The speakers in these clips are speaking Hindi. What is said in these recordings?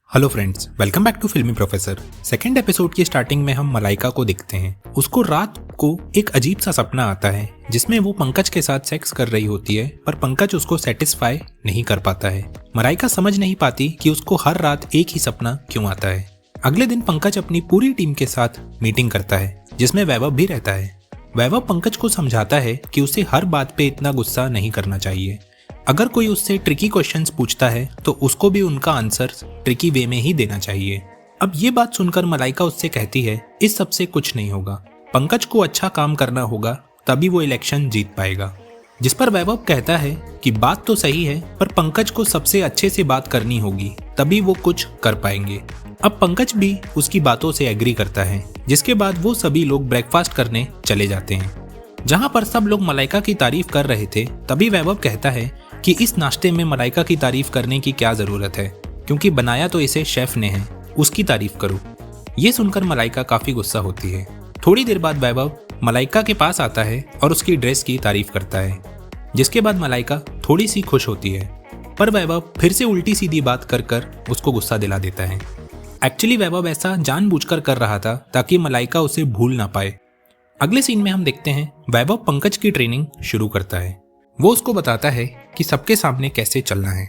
Hello friends, welcome back to Filmy professor. Second episode की स्टार्टिंग में हम मलाइका को देखते हैं। उसको रात को एक अजीब सा सपना आता है जिसमें वो पंकज के साथ सेक्स कर रही होती है, पर पंकज उसको सेटिस्फाई नहीं कर पाता है। मलाइका समझ नहीं पाती कि उसको हर रात एक ही सपना क्यों आता है। अगले दिन पंकज अपनी पूरी टीम के साथ मीटिंग करता है जिसमें वैभव भी रहता है। वैभव पंकज को समझाता है कि उसे हर बात पे इतना गुस्सा नहीं करना चाहिए। अगर कोई उससे ट्रिकी क्वेश्चंस पूछता है तो उसको भी उनका आंसर ट्रिकी वे में ही देना चाहिए। अब ये बात सुनकर मलाइका उससे कहती है, इस सब से कुछ नहीं होगा, पंकज को अच्छा काम करना होगा तभी वो इलेक्शन जीत पाएगा। जिस पर वैभव कहता है कि बात तो सही है, पर पंकज को सबसे अच्छे से बात करनी होगी तभी वो कुछ कर पाएंगे। अब पंकज भी उसकी बातों से एग्री करता है, जिसके बाद वो सभी लोग ब्रेकफास्ट करने चले जाते हैं। जहाँ पर सब लोग मलाइका की तारीफ कर रहे थे, तभी वैभव कहता है कि इस नाश्ते में मलाइका की तारीफ करने की क्या जरूरत है, क्योंकि बनाया तो इसे शेफ ने है, उसकी तारीफ करो। ये सुनकर मलाइका काफी गुस्सा होती है। थोड़ी देर बाद वैभव मलाइका के पास आता है और उसकी ड्रेस की तारीफ करता है, जिसके बाद मलाइका थोड़ी सी खुश होती है, पर वैभव फिर से उल्टी सीधी बात कर उसको गुस्सा दिला देता है। एक्चुअली वैभव ऐसा जानबूझकर कर रहा था ताकि मलाइका उसे भूल ना पाए। अगले सीन में हम देखते हैं वैभव पंकज की ट्रेनिंग शुरू करता है। वो उसको बताता है कि सबके सामने कैसे चलना है।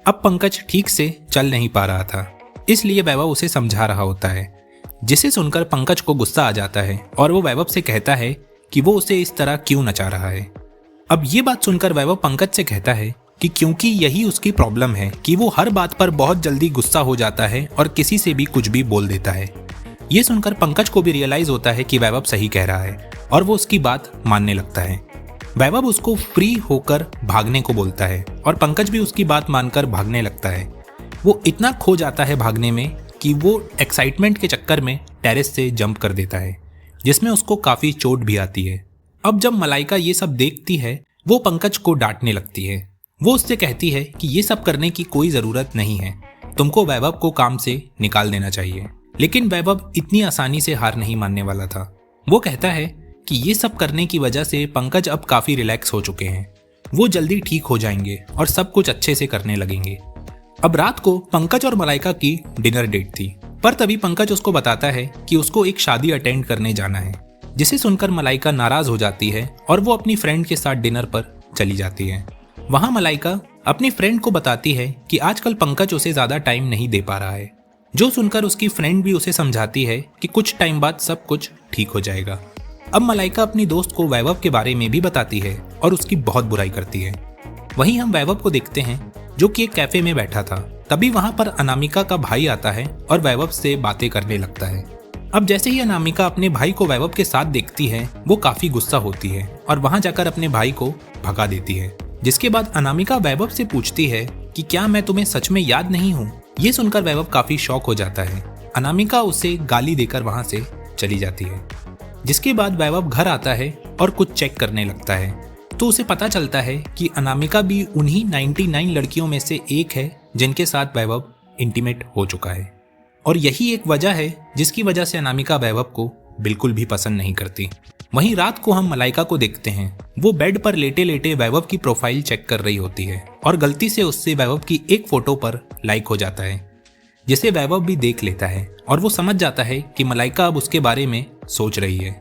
अब पंकज ठीक से चल नहीं पा रहा था, इसलिए वैभव उसे समझा रहा होता है, जिसे सुनकर पंकज को गुस्सा आ जाता है और वो वैभव से कहता है कि वो उसे इस तरह क्यों नचा रहा है। अब ये बात सुनकर वैभव पंकज से कहता है कि क्योंकि यही उसकी प्रॉब्लम है कि वो हर बात पर बहुत जल्दी गुस्सा हो जाता है और किसी से भी कुछ भी बोल देता है। ये सुनकर पंकज को भी रियलाइज होता है कि वैभव सही कह रहा है और वो उसकी बात मानने लगता है। वैभव उसको फ्री होकर भागने को बोलता है और पंकज भी उसकी बात मानकर भागने लगता है। वो इतना खो जाता है भागने में कि वो एक्साइटमेंट के चक्कर में टेरेस से जंप कर देता है, जिसमें उसको काफी चोट भी आती है। अब जब मलाइका ये सब देखती है, वो पंकज को डांटने लगती है। वो उससे कहती है कि ये सब करने की कोई जरूरत नहीं है, तुमको वैभव को काम से निकाल देना चाहिए। लेकिन वैभव इतनी आसानी से हार नहीं मानने वाला था। वो कहता है कि ये सब करने की वजह से पंकज अब काफी रिलैक्स हो चुके हैं, वो जल्दी ठीक हो जाएंगे और सब कुछ अच्छे से करने लगेंगे। अब रात को पंकज और मलाइका की डिनर डेट थी, पर तभी पंकज उसको बताता है कि उसको एक शादी अटेंड करने जाना है, जिसे सुनकर मलाइका नाराज हो जाती है और वो अपनी फ्रेंड के साथ डिनर पर चली जाती है। वहां मलाइका अपनी फ्रेंड को बताती है कि आजकल पंकज उसे ज्यादा टाइम नहीं दे पा रहा है, जो सुनकर उसकी फ्रेंड भी उसे समझाती है कि कुछ टाइम बाद सब कुछ ठीक हो जाएगा। अब मलाइका अपनी दोस्त को वैभव के बारे में भी बताती है और उसकी बहुत बुराई करती है। वहीं हम वैभव को देखते हैं जो कि एक कैफे में बैठा था। तभी वहां पर अनामिका का भाई आता है और वैभव से बातें करने लगता है। अब जैसे ही अनामिका अपने भाई को वैभव के साथ देखती है, वो काफी गुस्सा होती है और वहां जाकर अपने भाई को भगा देती है। जिसके बाद अनामिका वैभव से पूछती है कि क्या मैं तुम्हें सच में याद नहीं हूँ। ये सुनकर वैभव काफी शॉक हो जाता है। अनामिका उसे गाली देकर वहां से चली जाती है। जिसके बाद वैभव घर आता है और कुछ चेक करने लगता है, तो उसे पता चलता है कि अनामिका भी उन्हीं 99 लड़कियों में से एक है जिनके साथ वैभव इंटीमेट हो चुका है। और यही एक वजह है जिसकी वजह से अनामिका वैभव को बिल्कुल भी पसंद नहीं करती। वहीं रात को हम मलाइका को देखते हैं। वो बेड पर लेटे लेटे वैभव की प्रोफाइल चेक कर रही होती है और गलती से उससे वैभव की एक फोटो पर लाइक हो जाता है, जिसे वैभव भी देख लेता है और वो समझ जाता है कि मलाइका अब उसके बारे में सोच रही है।